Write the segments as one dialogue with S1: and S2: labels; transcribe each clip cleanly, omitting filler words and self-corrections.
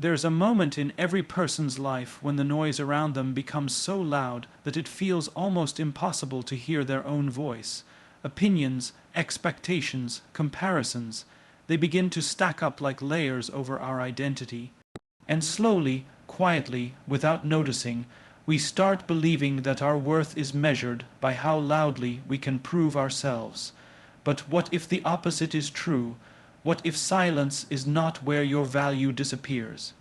S1: There's a moment in every person's life when the noise around them becomes so loud that it feels almost impossible to hear their own voice. Opinions, expectations, comparisons, they begin to stack up like layers over our identity. And slowly, quietly, without noticing, we start believing that our worth is measured by how loudly we can prove ourselves. But what if the opposite is true? What if silence is not where your value disappears?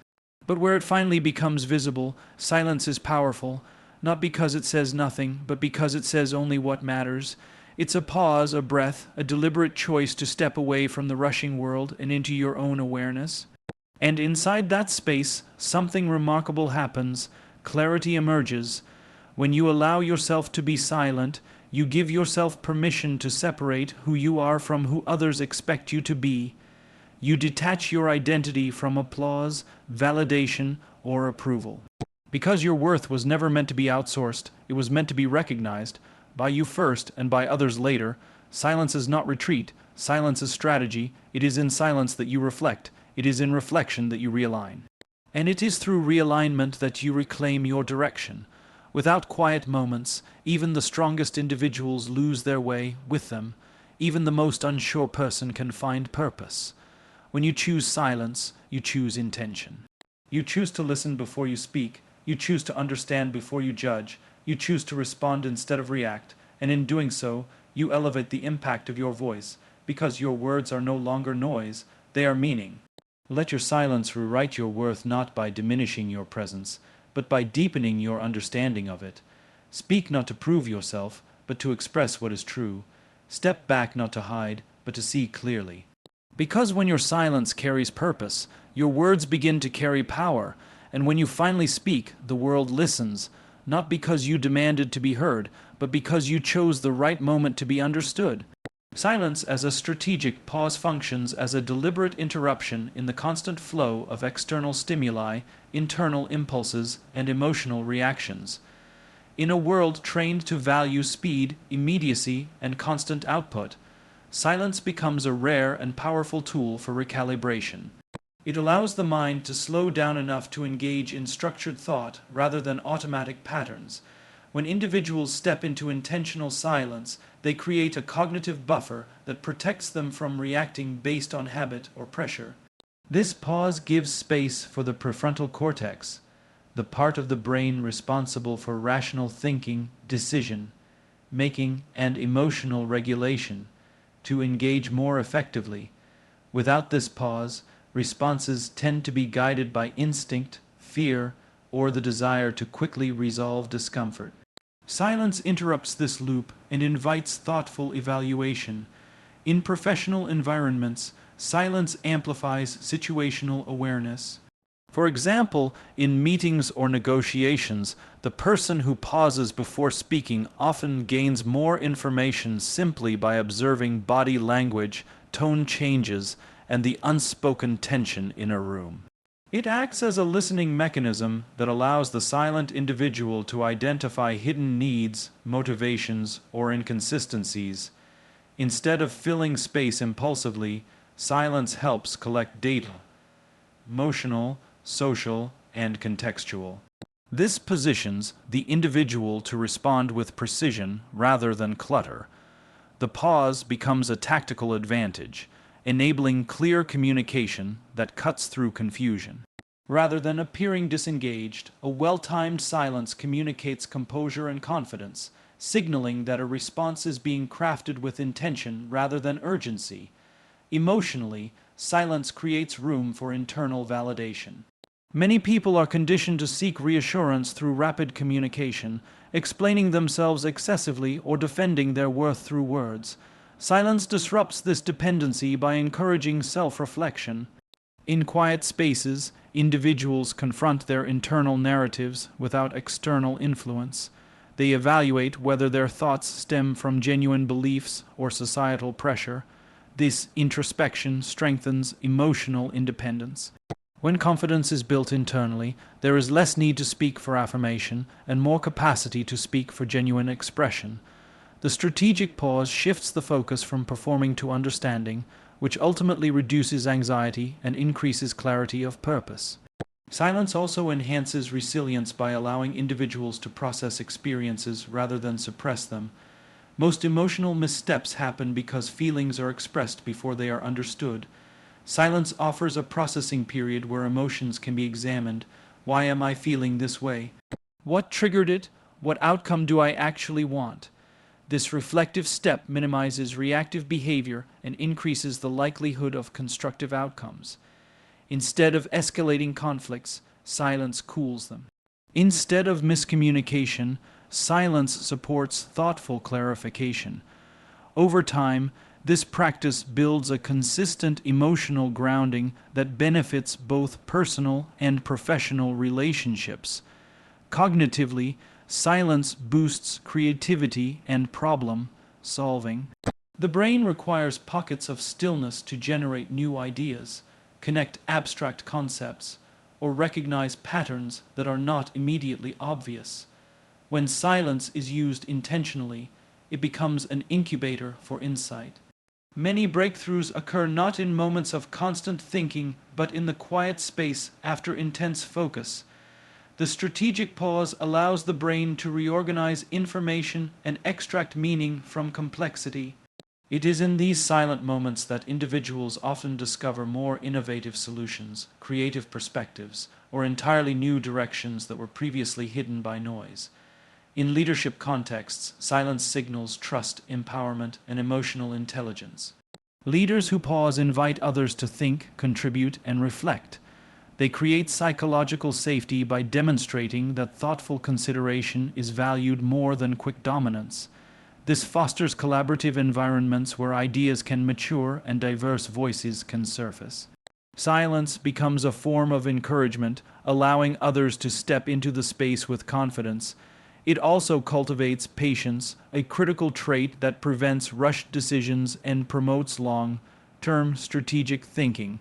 S1: But where it finally becomes visible, silence is powerful, not because it says nothing, but because it says only what matters. It's a pause, a breath, a deliberate choice to step away from the rushing world and into your own awareness. And inside that space, something remarkable happens. Clarity emerges. When you allow yourself to be silent, you give yourself permission to separate who you are from who others expect you to be. You detach your identity from applause, validation, or approval. Because your worth was never meant to be outsourced, it was meant to be recognized, by you first and by others later. Silence is not retreat, silence is strategy. It is in silence that you reflect. It is in reflection that you realign. And it is through realignment that you reclaim your direction. Without quiet moments, even the strongest individuals lose their way with them. Even the most unsure person can find purpose. When you choose silence, you choose intention. You choose to listen before you speak. You choose to understand before you judge. You choose to respond instead of react. And in doing so, you elevate the impact of your voice, because your words are no longer noise, they are meaning. Let your silence rewrite your worth not by diminishing your presence, but by deepening your understanding of it. Speak not to prove yourself, but to express what is true. Step back not to hide, but to see clearly. Because when your silence carries purpose, your words begin to carry power, and when you finally speak, the world listens, not because you demanded to be heard, but because you chose the right moment to be understood. Silence as a strategic pause functions as a deliberate interruption in the constant flow of external stimuli, internal impulses, and emotional reactions. In a world trained to value speed, immediacy, and constant output, silence becomes a rare and powerful tool for recalibration. It allows the mind to slow down enough to engage in structured thought rather than automatic patterns. When individuals step into intentional silence, they create a cognitive buffer that protects them from reacting based on habit or pressure. This pause gives space for the prefrontal cortex, the part of the brain responsible for rational thinking, decision making, and emotional regulation, to engage more effectively. Without this pause, responses tend to be guided by instinct, fear, or the desire to quickly resolve discomfort. Silence interrupts this loop and invites thoughtful evaluation. In professional environments, silence amplifies situational awareness. For example, in meetings or negotiations, the person who pauses before speaking often gains more information simply by observing body language, tone changes, and the unspoken tension in a room. It acts as a listening mechanism that allows the silent individual to identify hidden needs, motivations, or inconsistencies. Instead of filling space impulsively, silence helps collect data, emotional, social, and contextual. This positions the individual to respond with precision rather than clutter. The pause becomes a tactical advantage, enabling clear communication that cuts through confusion. Rather than appearing disengaged, a well-timed silence communicates composure and confidence, signaling that a response is being crafted with intention rather than urgency. Emotionally, silence creates room for internal validation. Many people are conditioned to seek reassurance through rapid communication, explaining themselves excessively or defending their worth through words. Silence disrupts this dependency by encouraging self-reflection. In quiet spaces, individuals confront their internal narratives without external influence. They evaluate whether their thoughts stem from genuine beliefs or societal pressure. This introspection strengthens emotional independence. When confidence is built internally, there is less need to speak for affirmation and more capacity to speak for genuine expression. The strategic pause shifts the focus from performing to understanding, which ultimately reduces anxiety and increases clarity of purpose. Silence also enhances resilience by allowing individuals to process experiences rather than suppress them. Most emotional missteps happen because feelings are expressed before they are understood. Silence offers a processing period where emotions can be examined. Why am I feeling this way? What triggered it? What outcome do I actually want? This reflective step minimizes reactive behavior and increases the likelihood of constructive outcomes. Instead of escalating conflicts, silence cools them. Instead of miscommunication, silence supports thoughtful clarification. Over time, this practice builds a consistent emotional grounding that benefits both personal and professional relationships. Cognitively, silence boosts creativity and problem solving. The brain requires pockets of stillness to generate new ideas, connect abstract concepts, or recognize patterns that are not immediately obvious. When silence is used intentionally, it becomes an incubator for insight. Many breakthroughs occur not in moments of constant thinking, but in the quiet space after intense focus. The strategic pause allows the brain to reorganize information and extract meaning from complexity. It is in these silent moments that individuals often discover more innovative solutions, creative perspectives, or entirely new directions that were previously hidden by noise. In leadership contexts, silence signals trust, empowerment, and emotional intelligence. Leaders who pause invite others to think, contribute, and reflect. They create psychological safety by demonstrating that thoughtful consideration is valued more than quick dominance. This fosters collaborative environments where ideas can mature and diverse voices can surface. Silence becomes a form of encouragement, allowing others to step into the space with confidence. It also cultivates patience, a critical trait that prevents rushed decisions and promotes long-term strategic thinking.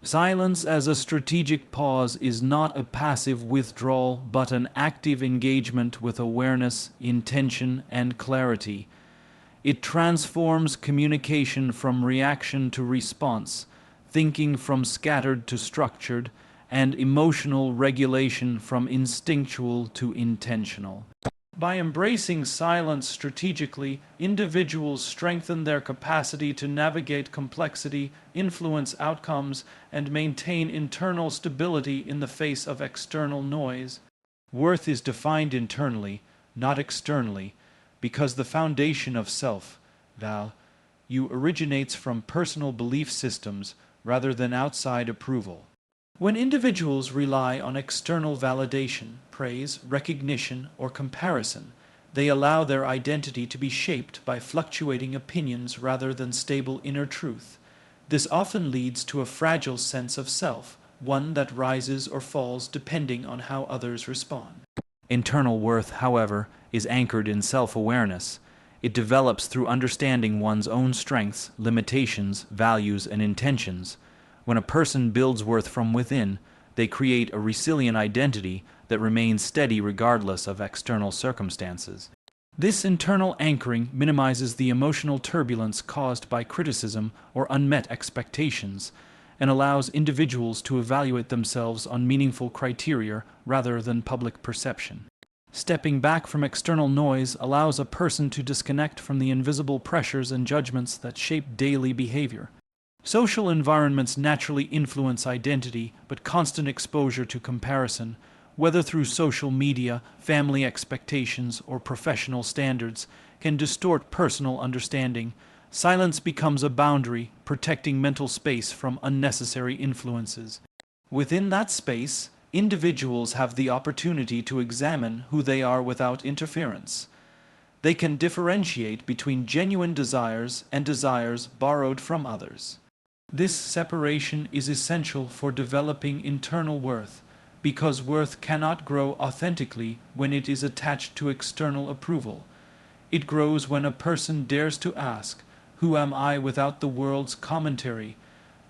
S1: Silence as a strategic pause is not a passive withdrawal, but an active engagement with awareness, intention, and clarity. It transforms communication from reaction to response, thinking from scattered to structured, and emotional regulation from instinctual to intentional. By embracing silence strategically, individuals strengthen their capacity to navigate complexity, influence outcomes, and maintain internal stability in the face of external noise. Worth is defined internally, not externally, because the foundation of self-value originates from personal belief systems rather than outside approval. When individuals rely on external validation, praise, recognition, or comparison, they allow their identity to be shaped by fluctuating opinions rather than stable inner truth. This often leads to a fragile sense of self, one that rises or falls depending on how others respond. Internal worth, however, is anchored in self-awareness. It develops through understanding one's own strengths, limitations, values, and intentions. When a person builds worth from within, they create a resilient identity that remains steady regardless of external circumstances. This internal anchoring minimizes the emotional turbulence caused by criticism or unmet expectations, and allows individuals to evaluate themselves on meaningful criteria rather than public perception. Stepping back from external noise allows a person to disconnect from the invisible pressures and judgments that shape daily behavior. Social environments naturally influence identity, but constant exposure to comparison, whether through social media, family expectations, or professional standards, can distort personal understanding. Silence becomes a boundary, protecting mental space from unnecessary influences. Within that space, individuals have the opportunity to examine who they are without interference. They can differentiate between genuine desires and desires borrowed from others. This separation is essential for developing internal worth, because worth cannot grow authentically when it is attached to external approval. It grows when a person dares to ask, "Who am I without the world's commentary?"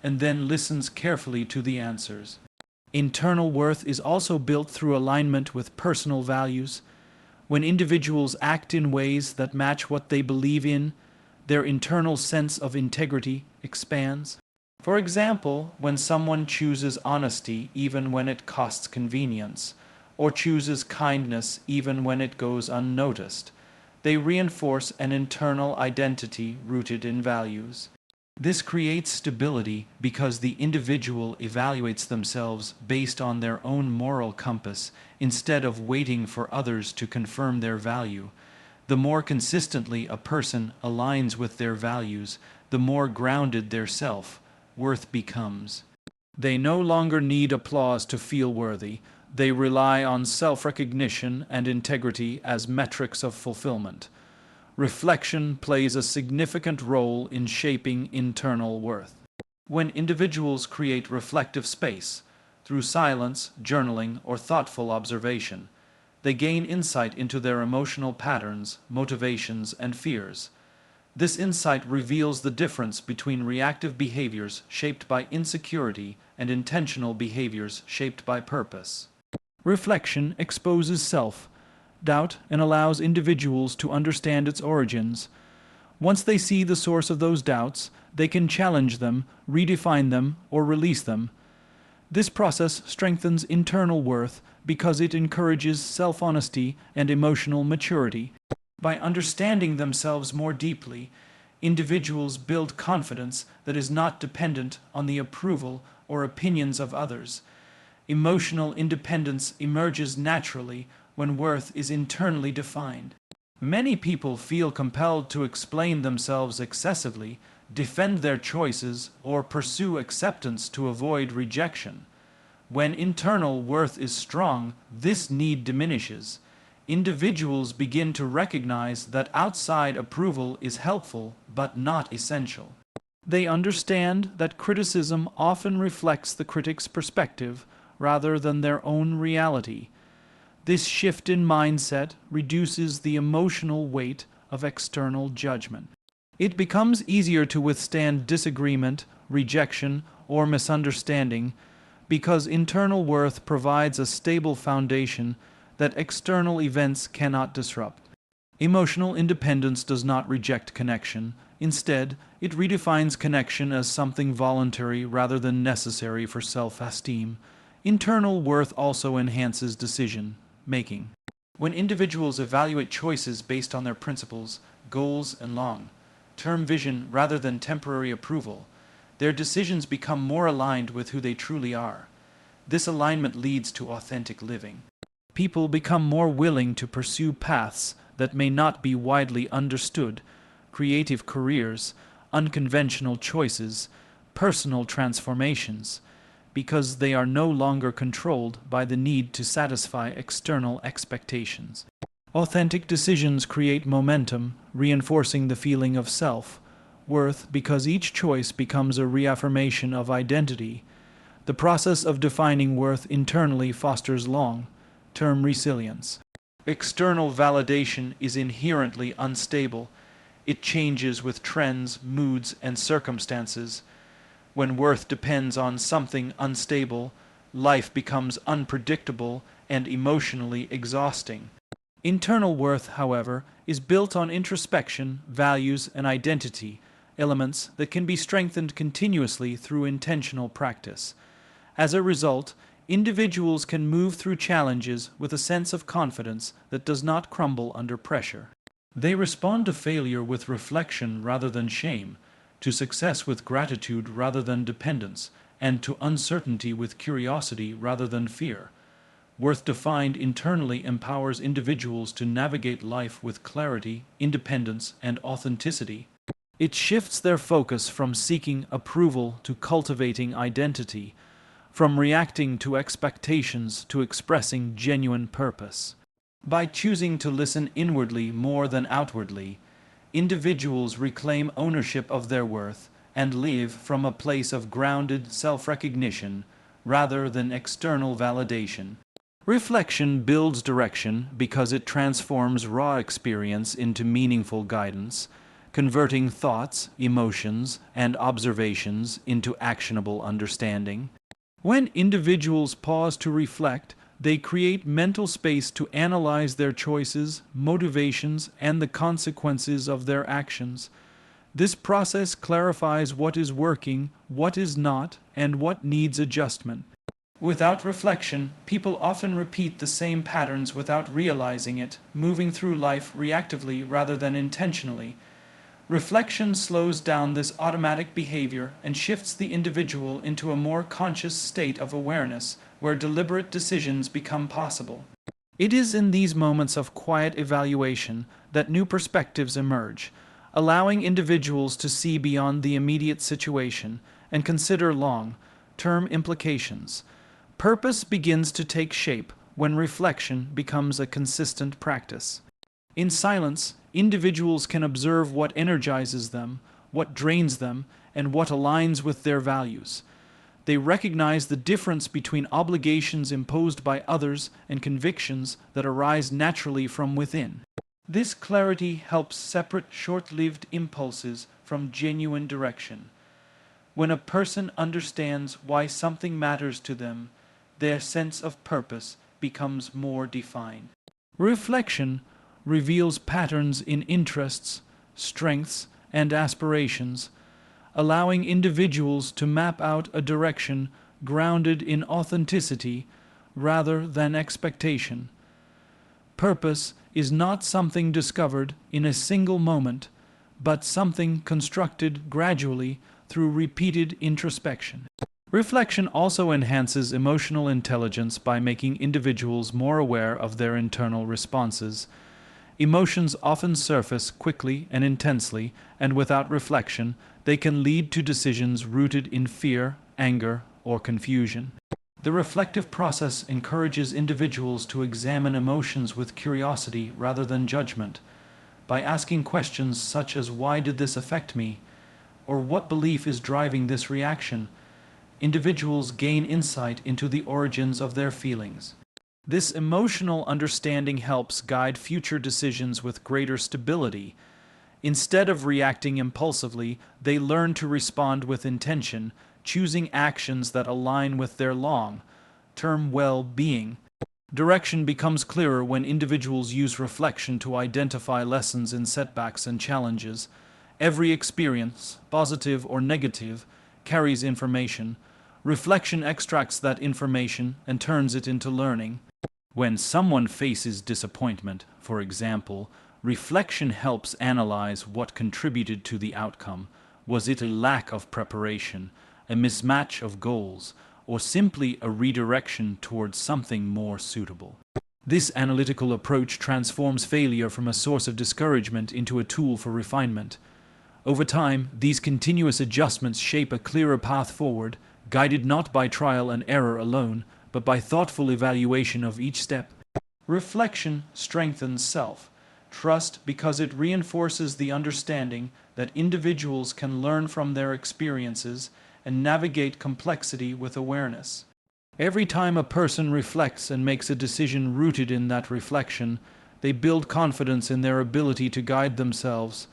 S1: and then listens carefully to the answers. Internal worth is also built through alignment with personal values. When individuals act in ways that match what they believe in, their internal sense of integrity expands. For example, when someone chooses honesty even when it costs convenience, or chooses kindness even when it goes unnoticed, they reinforce an internal identity rooted in values. This creates stability because the individual evaluates themselves based on their own moral compass instead of waiting for others to confirm their value. The more consistently a person aligns with their values, the more grounded their self-worth becomes. They no longer need applause to feel worthy. They rely on self-recognition and integrity as metrics of fulfillment. Reflection plays a significant role in shaping internal worth. When individuals create reflective space, through silence, journaling, or thoughtful observation, they gain insight into their emotional patterns, motivations, and fears. This insight reveals the difference between reactive behaviors shaped by insecurity and intentional behaviors shaped by purpose. Reflection exposes self-doubt and allows individuals to understand its origins. Once they see the source of those doubts, they can challenge them, redefine them, or release them. This process strengthens internal worth because it encourages self-honesty and emotional maturity. By understanding themselves more deeply, individuals build confidence that is not dependent on the approval or opinions of others. Emotional independence emerges naturally when worth is internally defined. Many people feel compelled to explain themselves excessively, defend their choices, or pursue acceptance to avoid rejection. When internal worth is strong, this need diminishes. Individuals begin to recognize that outside approval is helpful but not essential. They understand that criticism often reflects the critic's perspective rather than their own reality. This shift in mindset reduces the emotional weight of external judgment. It becomes easier to withstand disagreement, rejection, or misunderstanding because internal worth provides a stable foundation that external events cannot disrupt. Emotional independence does not reject connection. Instead, it redefines connection as something voluntary rather than necessary for self-esteem. Internal worth also enhances decision-making. When individuals evaluate choices based on their principles, goals, and long-term vision rather than temporary approval, their decisions become more aligned with who they truly are. This alignment leads to authentic living. People become more willing to pursue paths that may not be widely understood, creative careers, unconventional choices, personal transformations, because they are no longer controlled by the need to satisfy external expectations. Authentic decisions create momentum, reinforcing the feeling of self-worth because each choice becomes a reaffirmation of identity. The process of defining worth internally fosters long-term resilience. External validation is inherently unstable. It changes with trends, moods, and circumstances. When worth depends on something unstable, life becomes unpredictable and emotionally exhausting. Internal worth, however, is built on introspection, values, and identity, elements that can be strengthened continuously through intentional practice. As a result, individuals can move through challenges with a sense of confidence that does not crumble under pressure. They respond to failure with reflection rather than shame, to success with gratitude rather than dependence, and to uncertainty with curiosity rather than fear. Worth defined internally empowers individuals to navigate life with clarity, independence, and authenticity. It shifts their focus from seeking approval to cultivating identity, from reacting to expectations to expressing genuine purpose. By choosing to listen inwardly more than outwardly, individuals reclaim ownership of their worth and live from a place of grounded self-recognition rather than external validation. Reflection builds direction because it transforms raw experience into meaningful guidance, converting thoughts, emotions, and observations into actionable understanding. When individuals pause to reflect, they create mental space to analyze their choices, motivations, and the consequences of their actions. This process clarifies what is working, what is not, and what needs adjustment. Without reflection, people often repeat the same patterns without realizing it, moving through life reactively rather than intentionally. Reflection slows down this automatic behavior and shifts the individual into a more conscious state of awareness, where deliberate decisions become possible. It is in these moments of quiet evaluation that new perspectives emerge, allowing individuals to see beyond the immediate situation and consider long-term implications. Purpose begins to take shape when reflection becomes a consistent practice. In silence, individuals can observe what energizes them, what drains them, and what aligns with their values. They recognize the difference between obligations imposed by others and convictions that arise naturally from within. This clarity helps separate short-lived impulses from genuine direction. When a person understands why something matters to them, their sense of purpose becomes more defined. Reflection reveals patterns in interests, strengths, and aspirations, allowing individuals to map out a direction grounded in authenticity rather than expectation. Purpose is not something discovered in a single moment, but something constructed gradually through repeated introspection. Reflection also enhances emotional intelligence by making individuals more aware of their internal responses. Emotions often surface quickly and intensely, and without reflection, they can lead to decisions rooted in fear, anger, or confusion. The reflective process encourages individuals to examine emotions with curiosity rather than judgment. By asking questions such as "Why did this affect me?" or "What belief is driving this reaction?" individuals gain insight into the origins of their feelings. This emotional understanding helps guide future decisions with greater stability. Instead of reacting impulsively, they learn to respond with intention, choosing actions that align with their long-term well-being. Direction becomes clearer when individuals use reflection to identify lessons in setbacks and challenges. Every experience, positive or negative, carries information. Reflection extracts that information and turns it into learning. When someone faces disappointment, for example, reflection helps analyze what contributed to the outcome. Was it a lack of preparation, a mismatch of goals, or simply a redirection towards something more suitable? This analytical approach transforms failure from a source of discouragement into a tool for refinement. Over time, these continuous adjustments shape a clearer path forward, guided not by trial and error alone, but by thoughtful evaluation of each step. Reflection strengthens self-trust because it reinforces the understanding that individuals can learn from their experiences and navigate complexity with awareness. Every time a person reflects and makes a decision rooted in that reflection, they build confidence in their ability to guide themselves.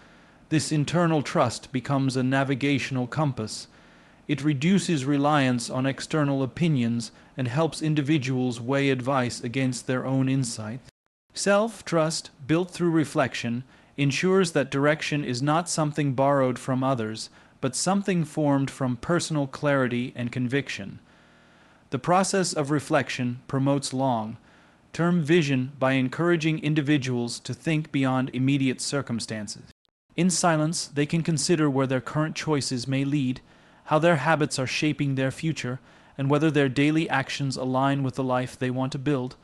S1: This internal trust becomes a navigational compass. It reduces reliance on external opinions and helps individuals weigh advice against their own insight. Self-trust, built through reflection, ensures that direction is not something borrowed from others, but something formed from personal clarity and conviction. The process of reflection promotes long-term vision by encouraging individuals to think beyond immediate circumstances. In silence, they can consider where their current choices may lead, how their habits are shaping their future, and whether their daily actions align with the life they want to build.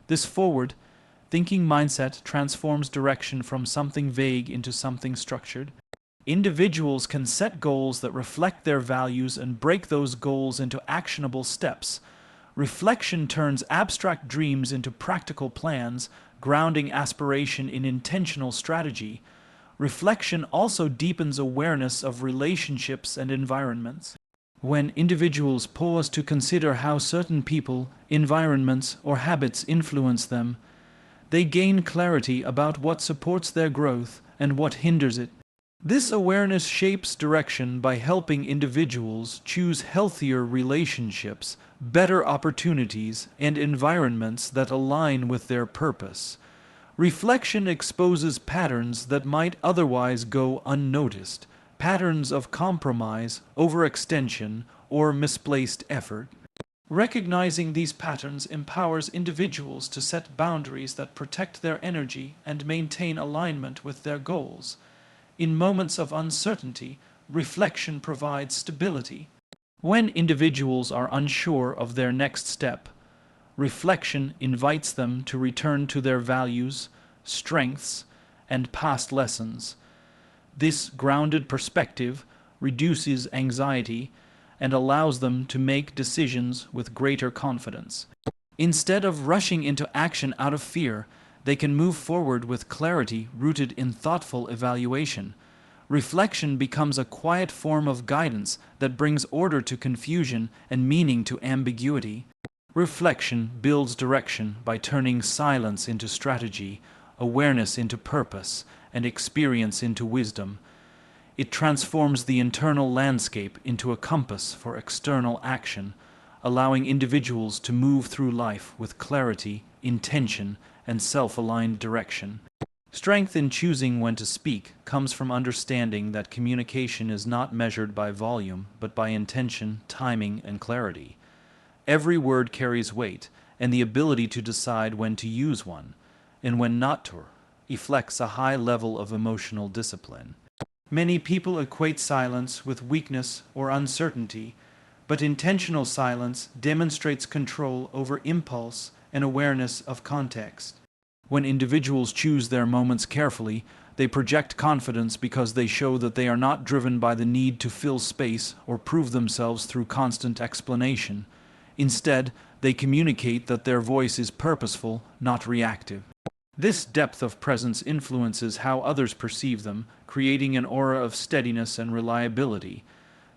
S1: This forward-thinking mindset transforms direction from something vague into something structured. Individuals can set goals that reflect their values and break those goals into actionable steps. Reflection turns abstract dreams into practical plans, grounding aspiration in intentional strategy. Reflection also deepens awareness of relationships and environments. When individuals pause to consider how certain people, environments, or habits influence them, they gain clarity about what supports their growth and what hinders it. This awareness shapes direction by helping individuals choose healthier relationships, better opportunities, and environments that align with their purpose. Reflection exposes patterns that might otherwise go unnoticed, patterns of compromise, overextension, or misplaced effort. Recognizing these patterns empowers individuals to set boundaries that protect their energy and maintain alignment with their goals. In moments of uncertainty, reflection provides stability. When individuals are unsure of their next step, reflection invites them to return to their values, strengths, and past lessons. This grounded perspective reduces anxiety and allows them to make decisions with greater confidence. Instead of rushing into action out of fear, they can move forward with clarity rooted in thoughtful evaluation. Reflection becomes a quiet form of guidance that brings order to confusion and meaning to ambiguity. Reflection builds direction by turning silence into strategy, awareness into purpose, and experience into wisdom. It transforms the internal landscape into a compass for external action, allowing individuals to move through life with clarity, intention, and self-aligned direction. Strength in choosing when to speak comes from understanding that communication is not measured by volume, but by intention, timing, and clarity. Every word carries weight, and the ability to decide when to use one, and when not to, reflects a high level of emotional discipline. Many people equate silence with weakness or uncertainty, but intentional silence demonstrates control over impulse and awareness of context. When individuals choose their moments carefully, they project confidence because they show that they are not driven by the need to fill space or prove themselves through constant explanation. Instead, they communicate that their voice is purposeful, not reactive. This depth of presence influences how others perceive them, creating an aura of steadiness and reliability.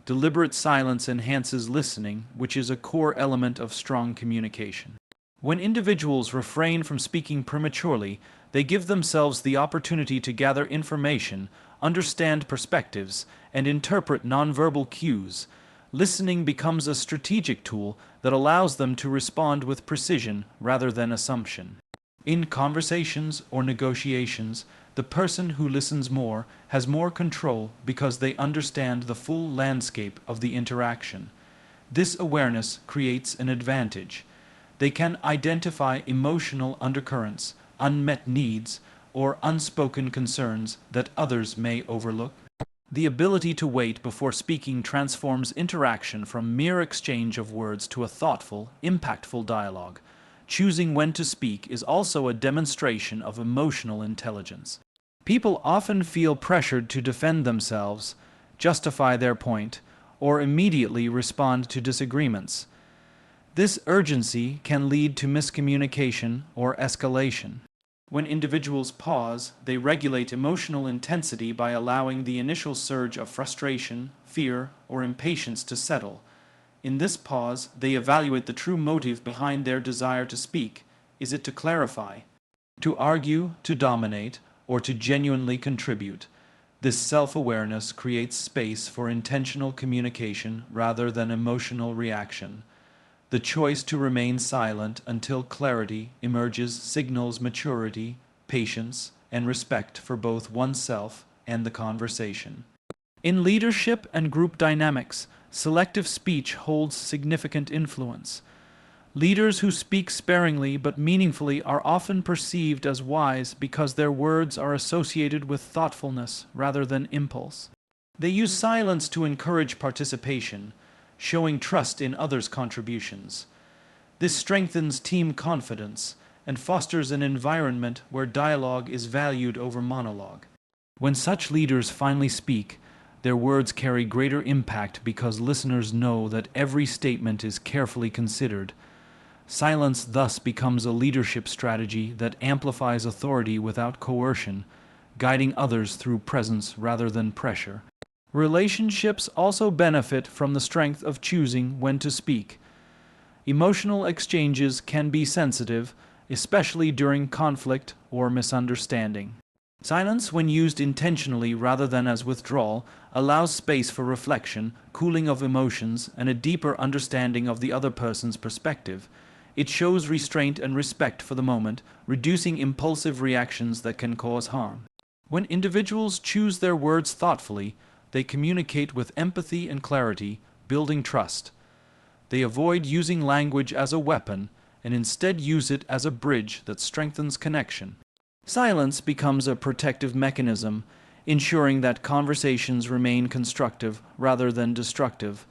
S1: Deliberate silence enhances listening, which is a core element of strong communication. When individuals refrain from speaking prematurely, they give themselves the opportunity to gather information, understand perspectives, and interpret nonverbal cues. Listening becomes a strategic tool that allows them to respond with precision rather than assumption. In conversations or negotiations, the person who listens more has more control because they understand the full landscape of the interaction. This awareness creates an advantage. They can identify emotional undercurrents, unmet needs, or unspoken concerns that others may overlook. The ability to wait before speaking transforms interaction from mere exchange of words to a thoughtful, impactful dialogue. Choosing when to speak is also a demonstration of emotional intelligence. People often feel pressured to defend themselves, justify their point, or immediately respond to disagreements. This urgency can lead to miscommunication or escalation. When individuals pause, they regulate emotional intensity by allowing the initial surge of frustration, fear, or impatience to settle. In this pause, they evaluate the true motive behind their desire to speak. Is it to clarify, to argue, to dominate, or to genuinely contribute? This self-awareness creates space for intentional communication rather than emotional reaction. The choice to remain silent until clarity emerges signals maturity, patience, and respect for both oneself and the conversation. In leadership and group dynamics, selective speech holds significant influence. Leaders who speak sparingly but meaningfully are often perceived as wise because their words are associated with thoughtfulness rather than impulse. They use silence to encourage participation, showing trust in others' contributions. This strengthens team confidence and fosters an environment where dialogue is valued over monologue. When such leaders finally speak, their words carry greater impact because listeners know that every statement is carefully considered. Silence thus becomes a leadership strategy that amplifies authority without coercion, guiding others through presence rather than pressure. Relationships also benefit from the strength of choosing when to speak. Emotional exchanges can be sensitive, especially during conflict or misunderstanding. Silence, when used intentionally rather than as withdrawal, allows space for reflection, cooling of emotions, and a deeper understanding of the other person's perspective. It shows restraint and respect for the moment, reducing impulsive reactions that can cause harm. When individuals choose their words thoughtfully, they communicate with empathy and clarity, building trust. They avoid using language as a weapon and instead use it as a bridge that strengthens connection. Silence becomes a protective mechanism, ensuring that conversations remain constructive rather than destructive.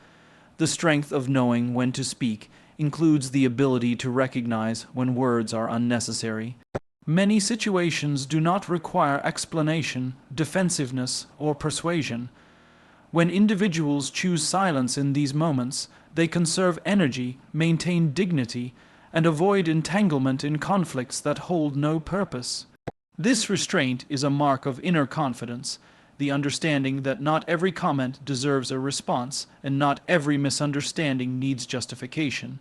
S1: The strength of knowing when to speak includes the ability to recognize when words are unnecessary. Many situations do not require explanation, defensiveness, or persuasion. When individuals choose silence in these moments, they conserve energy, maintain dignity, and avoid entanglement in conflicts that hold no purpose. This restraint is a mark of inner confidence, the understanding that not every comment deserves a response and not every misunderstanding needs justification.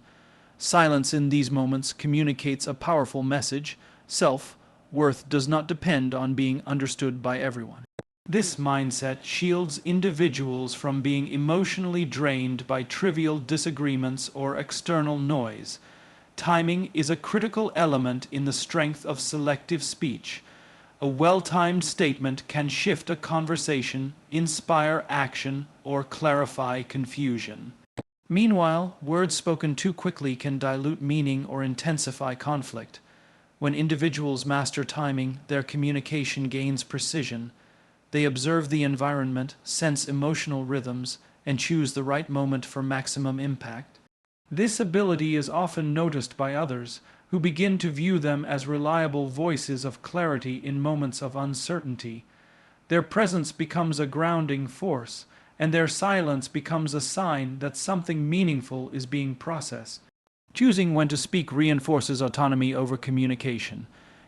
S1: Silence in these moments communicates a powerful message: self-worth does not depend on being understood by everyone. This mindset shields individuals from being emotionally drained by trivial disagreements or external noise. Timing is a critical element in the strength of selective speech. A well-timed statement can shift a conversation, inspire action, or clarify confusion. Meanwhile, words spoken too quickly can dilute meaning or intensify conflict. When individuals master timing, their communication gains precision. They observe the environment, sense emotional rhythms, and choose the right moment for maximum impact. This ability is often noticed by others, who begin to view them as reliable voices of clarity in moments of uncertainty. Their presence becomes a grounding force, and their silence becomes a sign that something meaningful is being processed. Choosing when to speak reinforces autonomy over communication.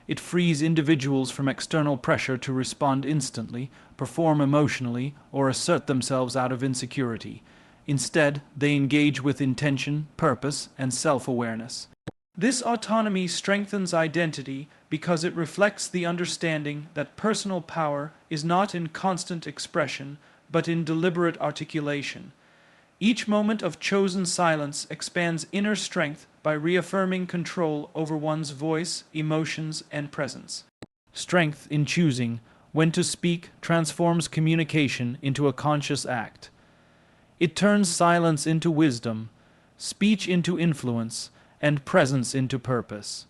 S1: It frees individuals from external pressure to respond instantly, perform emotionally, or assert themselves out of insecurity. Instead, they engage with intention, purpose, and self-awareness. This autonomy strengthens identity because it reflects the understanding that personal power is not in constant expression, but in deliberate articulation. Each moment of chosen silence expands inner strength by reaffirming control over one's voice, emotions, and presence. Strength in choosing when to speak transforms communication into a conscious act. It turns silence into wisdom, speech into influence, and presence into purpose.